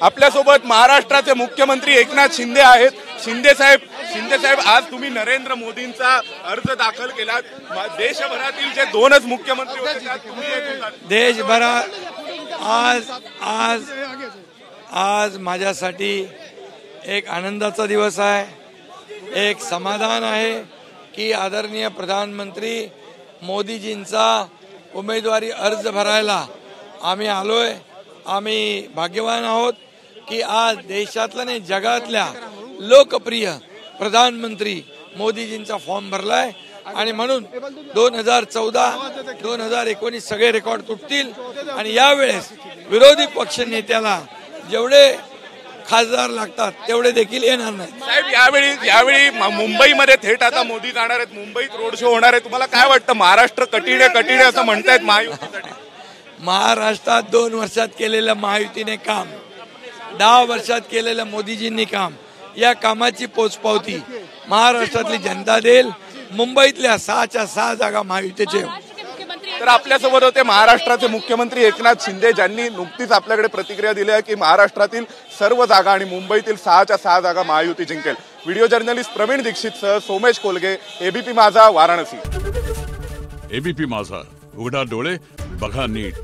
आपल्यासोबत महाराष्ट्राचे मुख्यमंत्री एकनाथ शिंदे आहेत। शिंदे साहेब आज तुम्ही नरेंद्र मोदींचा अर्ज दाखल केलात। देशभरातील जे दोनच मुख्यमंत्री होते त्यात तुम्ही एक होतात। देशभरात आज माझ्यासाठी एक आनंदाचा दिवस आहे, एक समाधान आहे की आदरणीय प्रधानमंत्री मोदीजींचा उमेदवारी अर्ज भरायला आम्ही आलोय। आम्ही भाग्यवान आहोत की आज देशातल्या नाही जगातल्या लोकप्रिय प्रधानमंत्री मोदीजींचा फॉर्म भरलाय आणि म्हणून 2014-2019 सगळे रेकॉर्ड तुटतील आणि यावेळेस विरोधी पक्ष नेत्याला जेवढे खासदार लागतात तेवढे देखील येणार नाही। साहेब यावेळी मुंबईमध्ये थेट आता मोदी जाणार आहेत, मुंबईत रोड शो होणार आहे। तुम्हाला काय वाटतं, महाराष्ट्र कठीण आहे असं म्हणतायत महायुतीसाठी? महाराष्ट्रात 2 वर्षात केलेलं महायुतीने काम, 10 वर्षात केलेलं मोदीजींनी काम, या कामाची पोचपावती महाराष्ट्रातली जनता देईल। मुंबईतल्या 6च्या 6 जागा महायुतीचे। तर आपल्यासोबत होते महाराष्ट्राचे मुख्यमंत्री एकनाथ शिंदे, ज्यांनी नुकतीच आपल्याकडे प्रतिक्रिया दिली आहे की महाराष्ट्रातील सर्व जागा आणि मुंबईतील 6च्या 6 जागा महायुती जिंकेल। व्हिडिओ जर्नलिस्ट प्रवीण दीक्षित सह सोमेश कोलगे, एबीपी माझा, वाराणसी। एबीपी माझा, उघडा डोळे बघा नीट।